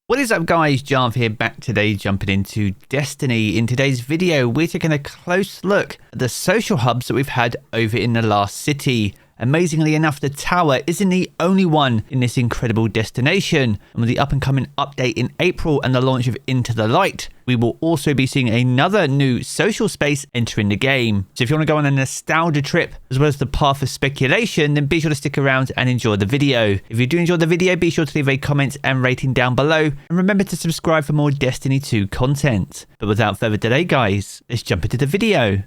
What is up guys, Jarv here, back today jumping into Destiny. In today's video, we're taking a close look at the social hubs that we've had over in the last city. Amazingly enough, the tower isn't the only one in this incredible destination. And with the up and coming update in April and the launch of Into the Light, we will also be seeing another new social space entering the game. So if you want to go on a nostalgia trip as well as the path of speculation, then be sure to stick around and enjoy the video. If you do enjoy the video, be sure to leave a comment and rating down below. And remember to subscribe for more Destiny 2 content. But without further delay guys, let's jump into the video.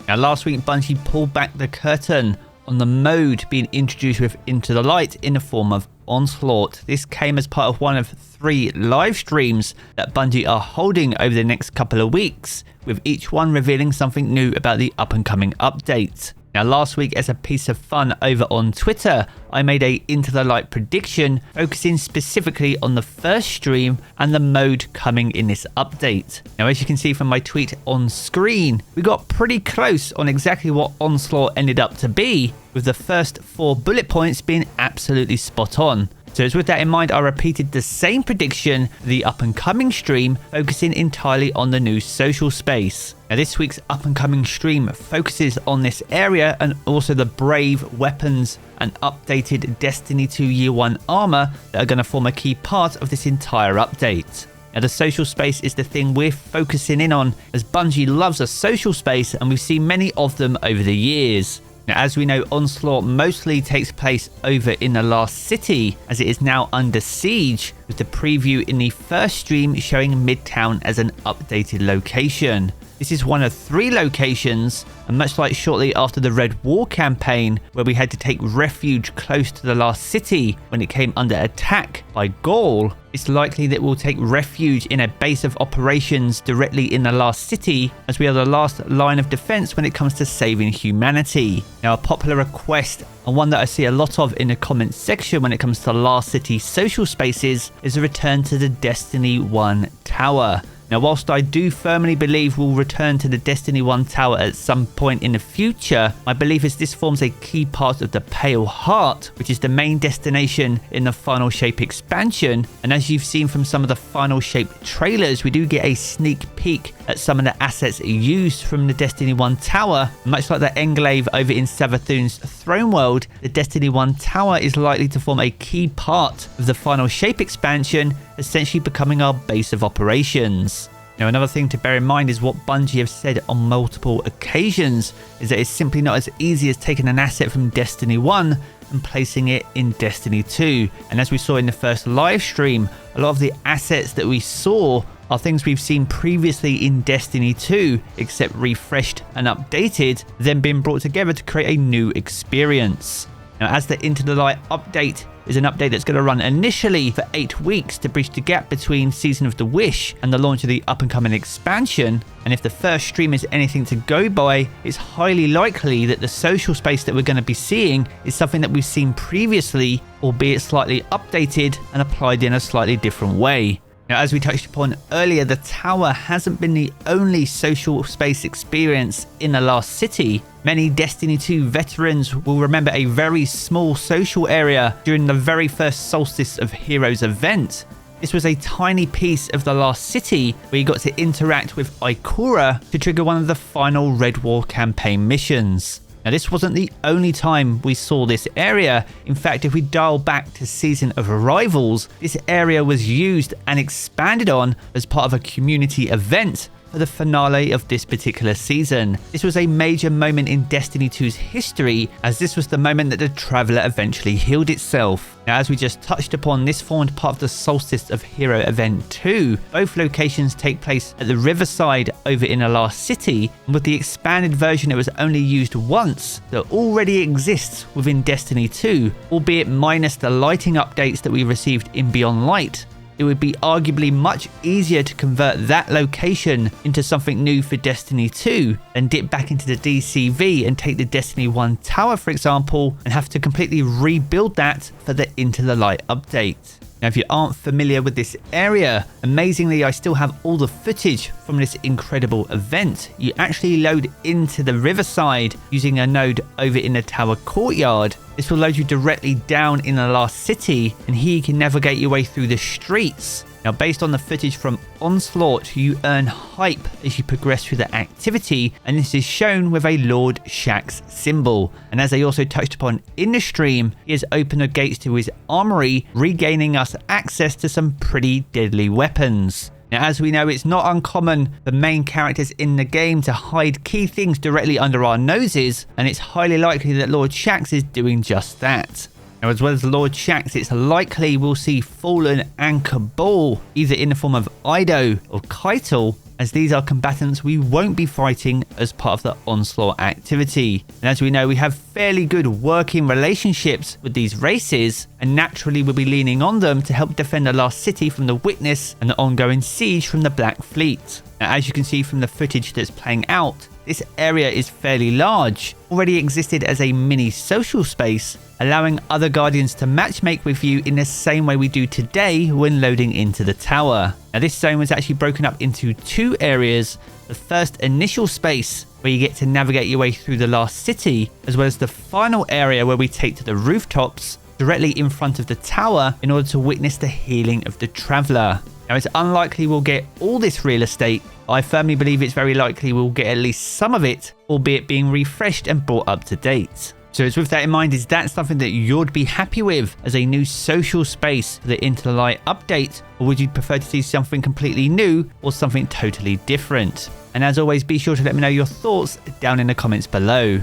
Now last week Bungie pulled back the curtain on the mode being introduced with Into the Light in the form of Onslaught. This came as part of one of 3 live streams that Bungie are holding over the next couple of weeks, with each one revealing something new about the up and coming update. Now last week, as a piece of fun over on Twitter, I made a Into the Light prediction focusing specifically on the first stream and the mode coming in this update. Now as you can see from my tweet on screen, we got pretty close on exactly what Onslaught ended up to be, with the first 4 bullet points being absolutely spot on. So it's with that in mind, I repeated the same prediction for the up and coming stream, focusing entirely on the new social space. Now this week's up and coming stream focuses on this area and also the brave weapons and updated Destiny 2 Year 1 armor that are going to form a key part of this entire update. Now the social space is the thing we're focusing in on, as Bungie loves a social space and we've seen many of them over the years. Now, as we know, Onslaught mostly takes place over in the last city, as it is now under siege, with the preview in the first stream showing Midtown as an updated location. This is one of 3 locations, and much like shortly after the Red War campaign, where we had to take refuge close to the last city when it came under attack by Gaul, it's likely that we'll take refuge in a base of operations directly in the last city, as we are the last line of defense when it comes to saving humanity. Now a popular request, and one that I see a lot of in the comments section when it comes to last city social spaces, is a return to the Destiny 1 tower. Now whilst I do firmly believe we'll return to the Destiny 1 tower at some point in the future, my belief is this forms a key part of the Pale Heart, which is the main destination in the Final Shape expansion, and as you've seen from some of the Final Shape trailers, we do get a sneak peek at some of the assets used from the Destiny 1 tower. Much like the Enclave over in Savathun's Throne World, the Destiny 1 tower is likely to form a key part of the Final Shape expansion, essentially becoming our base of operations. Now another thing to bear in mind is what Bungie have said on multiple occasions, is that it's simply not as easy as taking an asset from Destiny 1 and placing it in Destiny 2. And as we saw in the first live stream, a lot of the assets that we saw are things we've seen previously in Destiny 2, except refreshed and updated, then being brought together to create a new experience. Now as the Into the Light update is an update that's going to run initially for 8 weeks to bridge the gap between Season of the Wish and the launch of the up and coming expansion, and if the first stream is anything to go by, it's highly likely that the social space that we're going to be seeing is something that we've seen previously, albeit slightly updated and applied in a slightly different way. Now, as we touched upon earlier, the tower hasn't been the only social space experience in the last city. Many Destiny 2 veterans will remember a very small social area during the very first Solstice of Heroes event. This was a tiny piece of the last city where you got to interact with Ikora to trigger one of the final Red War campaign missions. Now this wasn't the only time we saw this area. In fact, if we dial back to Season of Arrivals, this area was used and expanded on as part of a community event for the finale of this particular season. This was a major moment in Destiny 2's history, as this was the moment that the Traveler eventually healed itself. Now, as we just touched upon, this formed part of the Solstice of Hero Event 2. Both locations take place at the Riverside over in the last city, and with the expanded version it was only used once, that already exists within Destiny 2, albeit minus the lighting updates that we received in Beyond Light. It would be arguably much easier to convert that location into something new for Destiny 2 than dip back into the DCV and take the Destiny 1 tower, for example, and have to completely rebuild that for the Into the Light update. Now, if you aren't familiar with this area, amazingly, I still have all the footage from this incredible event. You actually load into the Riverside using a node over in the tower courtyard, This will load you directly down in the last city, and here you can navigate your way through the streets. Now, based on the footage from Onslaught, you earn hype as you progress through the activity, and this is shown with a Lord Shaxx symbol. And as I also touched upon in the stream, he has opened the gates to his armory, regaining us access to some pretty deadly weapons. Now, as we know, it's not uncommon for main characters in the game to hide key things directly under our noses, and it's highly likely that Lord Shaxx is doing just that. Now, as well as Lord Shaxx, it's likely we'll see Fallen and Cabal, either in the form of Ido or Keitel, as these are combatants we won't be fighting as part of the Onslaught activity. And as we know, we have fairly good working relationships with these races, and naturally we'll be leaning on them to help defend the last city from the Witness and the ongoing siege from the Black Fleet. Now, as you can see from the footage that's playing out, this area is fairly large, already existed as a mini social space, allowing other Guardians to matchmake with you in the same way we do today when loading into the tower. Now, this zone was actually broken up into two areas. The first initial space, where you get to navigate your way through the last city, as well as the final area where we take to the rooftops, directly in front of the tower, in order to witness the healing of the Traveller. Now, it's unlikely we'll get all this real estate. I firmly believe it's very likely we'll get at least some of it, albeit being refreshed and brought up to date. So it's with that in mind, is that something that you'd be happy with as a new social space for the Into the Light update? Or would you prefer to see something completely new or something totally different? And as always, be sure to let me know your thoughts down in the comments below.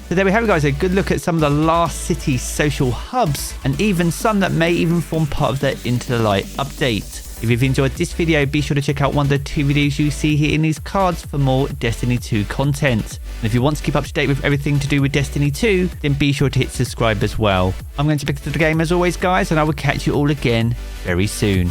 So there we have it, guys, a good look at some of the last city social hubs, and even some that may even form part of the Into the Light update. If you've enjoyed this video, be sure to check out one of the two videos you see here in these cards for more Destiny 2 content. And if you want to keep up to date with everything to do with Destiny 2, then be sure to hit subscribe as well. I'm going to pick up the game as always, guys, and I will catch you all again very soon.